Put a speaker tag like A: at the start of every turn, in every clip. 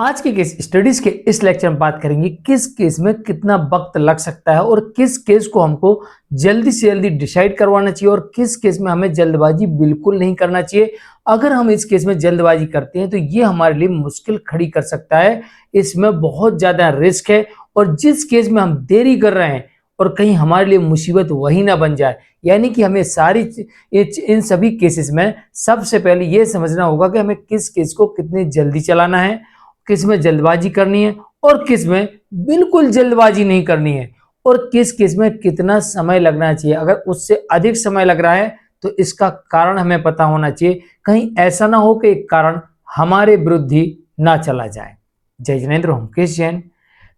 A: आज के case studies के इस लेक्चर में बात करेंगे किस केस में कितना वक्त लग सकता है और किस केस को हमको जल्दी से जल्दी डिसाइड करवाना चाहिए और किस केस में हमें जल्दबाजी बिल्कुल नहीं करना चाहिए। अगर हम इस केस में जल्दबाजी करते हैं तो ये हमारे लिए मुश्किल खड़ी कर सकता है, इसमें बहुत ज्यादा रिस्क है। और जिस केस में हम देरी कर रहे हैं और कहीं हमारे लिए मुसीबत वही ना बन जाए, यानी कि हमें इन सभी केसेस में सबसे पहले ये समझना होगा कि हमें किस केस को कितनी जल्दी चलाना है, किस में जल्दबाजी करनी है और किस में बिल्कुल जल्दबाजी नहीं करनी है, और किस किस में कितना समय लगना चाहिए। अगर उससे अधिक समय लग रहा है तो इसका कारण हमें पता होना चाहिए, कहीं ऐसा ना हो कि एक कारण हमारे विरुद्ध ही ना चला जाए। जय जिनेंद्र, हम मुकेश जैन।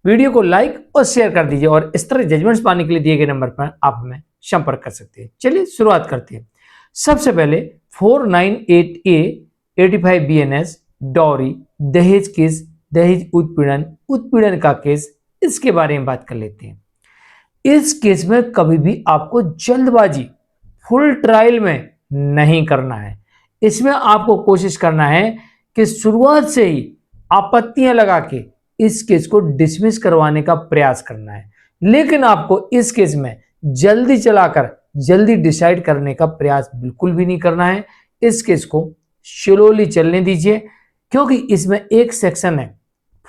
A: वीडियो को लाइक और शेयर कर दीजिए और इस तरह जजमेंट्स पाने के लिए दिए गए नंबर पर आप हमें संपर्क कर सकते हैं। चलिए शुरुआत करते हैं। सबसे पहले 498A 85 BNS डॉरी दहेज केस, दहेज उत्पीड़न का केस, इसके बारे में बात कर लेते हैं। इस केस में कभी भी आपको जल्दबाजी फुल ट्रायल में नहीं करना है। इसमें आपको कोशिश करना है कि शुरुआत से ही आपत्तियां लगा के इस केस को डिसमिस करवाने का प्रयास करना है, लेकिन आपको इस केस में जल्दी चलाकर जल्दी डिसाइड करने का प्रयास बिल्कुल भी नहीं करना है। इस केस को स्लोली चलने दीजिए, क्योंकि इसमें एक सेक्शन है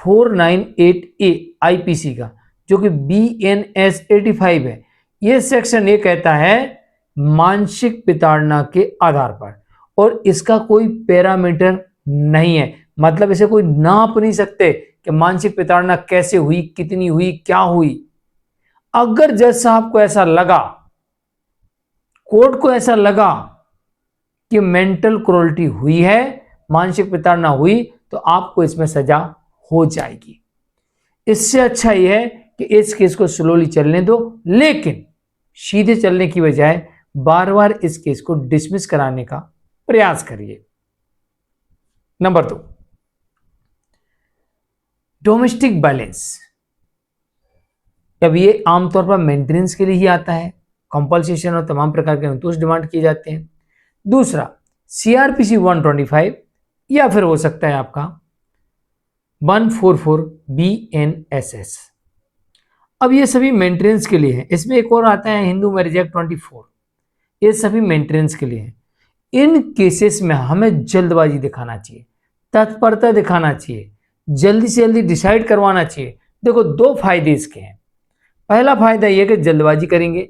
A: 498A IPC का जो कि BNS 85 है। यह सेक्शन ये कहता है मानसिक प्रताड़ना के आधार पर, और इसका कोई पैरामीटर नहीं है, मतलब इसे कोई नाप नहीं सकते कि मानसिक प्रताड़ना कैसे हुई, कितनी हुई, क्या हुई। अगर जज साहब को ऐसा लगा, कोर्ट को ऐसा लगा कि मेंटल क्रूरल्टी हुई है, मानसिक प्रताड़ना हुई, तो आपको इसमें सजा हो जाएगी। इससे अच्छा यह है कि इस केस को स्लोली चलने दो, लेकिन सीधे चलने की बजाय बार बार इस केस को डिसमिस कराने का प्रयास करिए। Number 2, domestic violence. अब ये आमतौर पर मेंटेनेंस के लिए ही आता है, कंपल्सेशन और तमाम प्रकार के अनुतोष डिमांड किए जाते हैं। दूसरा CRPC 125 या फिर हो सकता है आपका 144 BNSS। अब ये सभी मेंटेनेंस के लिए है। इसमें एक और आता है हिंदू मैरिज एक्ट 24, ये सभी मेंटेनेंस के लिए है। इन केसेस में हमें जल्दबाजी दिखाना चाहिए, तत्परता दिखाना चाहिए, जल्दी से जल्दी डिसाइड करवाना चाहिए। देखो, दो फायदे इसके हैं। पहला फायदा यह कि जल्दबाजी करेंगे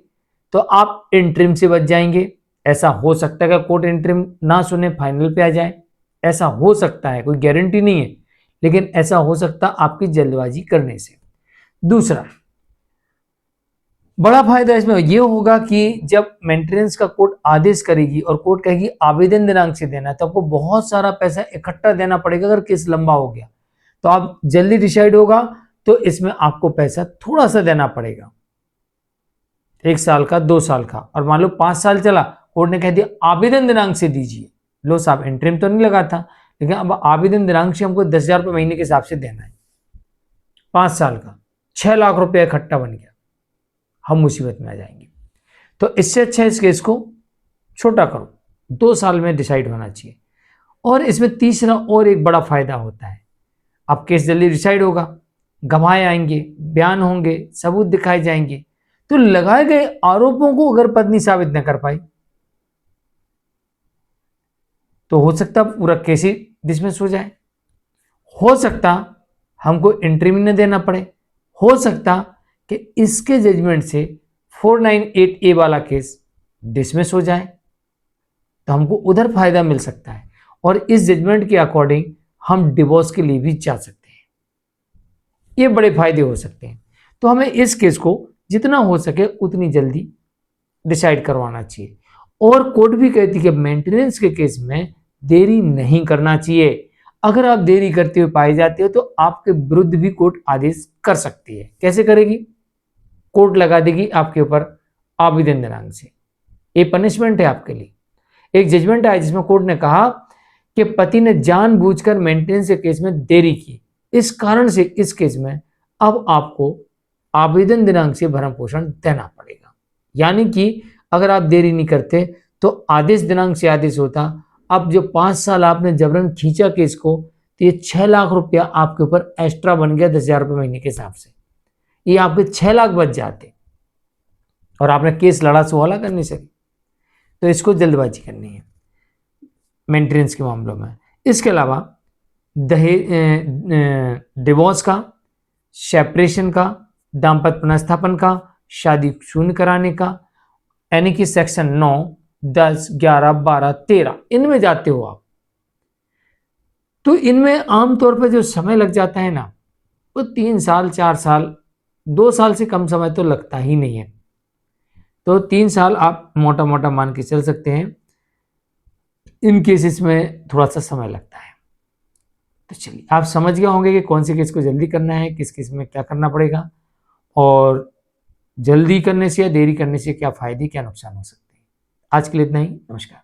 A: तो आप इंटरिम से बच जाएंगे। ऐसा हो सकता है कि कोर्ट इंटरिम ना सुने, फाइनल पे आ जाए, ऐसा हो सकता है, कोई गारंटी नहीं है, लेकिन ऐसा हो सकता आपकी जल्दबाजी करने से। दूसरा बड़ा फायदा इसमें यह होगा कि जब मेंटेनेंस का कोर्ट आदेश करेगी और कोर्ट कहेगी आवेदन दिनांक से देना है, तो आपको बहुत सारा पैसा इकट्ठा देना पड़ेगा। अगर केस लंबा हो गया तो आप जल्दी डिसाइड होगा तो इसमें आपको पैसा थोड़ा सा देना पड़ेगा, 1 साल का, 2 साल का। और मान लो 5 साल चला, कोर्ट ने कह दिया आवेदन दिनांक से दीजिए, लो साहब इंटरिम तो नहीं लगा था, लेकिन अब आवेदन दिनांक से हमको 10,000 रुपये महीने के हिसाब से देना है, 5 साल का 6 लाख रुपया इकट्ठा बन गया, हम मुसीबत में आ जाएंगे। तो इससे अच्छा इस केस को छोटा करो, 2 साल में डिसाइड होना चाहिए। और इसमें तीसरा और एक बड़ा फायदा होता है, अब केस जल्दी डिसाइड होगा, गवाह आएंगे, बयान होंगे, सबूत दिखाए जाएंगे, तो लगाए गए आरोपों को अगर पत्नी साबित न कर पाई तो हो सकता पूरा केस ही डिसमिस हो जाए, हो सकता हमको इंटरिम न देना पड़े, हो सकता कि इसके जजमेंट से 498A वाला केस डिसमिस हो जाए, तो हमको उधर फायदा मिल सकता है। और इस जजमेंट के अकॉर्डिंग हम डिवोर्स के लिए भी जा सकते हैं, ये बड़े फायदे हो सकते हैं। तो हमें इस केस को जितना हो सके उतनी जल्दी डिसाइड करवाना चाहिए। और कोर्ट भी कहती है कि मेंटेनेंस के केस में देरी नहीं करना चाहिए। अगर आप देरी करते हुए पाए जाते हो तो आपके विरुद्ध भी कोर्ट आदेश कर सकती है। कैसे करेगी? कोर्ट लगा देगी आपके ऊपर आवेदन दिनांक से, ये पनिशमेंट है आपके लिए। एक जजमेंट आया जिसमें कोर्ट ने कहा कि पति ने जानबूझकर मेंटेनेंस के केस में देरी की, इस कारण से इस केस में अब आपको आवेदन दिनांक से भरण पोषण देना पड़ेगा। यानी कि अगर आप देरी नहीं करते तो आदेश दिनांक से आदेश होता। अब जो 5 साल आपने जबरन खींचा केस को, तो ये 6 लाख रुपया आपके ऊपर एक्स्ट्रा बन गया 10,000 रुपये महीने के हिसाब से। ये आपके 6 लाख बच जाते और आपने केस लड़ा 16 करने से। तो इसको जल्दबाजी करनी है मेंटेनेंस के मामलों में। इसके अलावा डिवोर्स का, सेपरेशन का, दाम्पत्य पुनर्स्थापन का, शादी शून्य कराने का, यानी कि सेक्शन 9, 10, 11, 12, 13 इनमें जाते हो आप, तो इनमें आमतौर पर जो समय लग जाता है ना, वो 3 साल 4 साल, 2 साल से कम समय तो लगता ही नहीं है। तो 3 साल आप मोटा मोटा मान के चल सकते हैं। इन केसेस में थोड़ा सा समय लगता है। तो चलिए, आप समझ गए होंगे कि कौन से केस को जल्दी करना है, किस केस में क्या करना पड़ेगा, और जल्दी करने से या देरी करने से क्या फायदे क्या नुकसान हो सकते हैं। आज के लिए इतना ही। नमस्कार।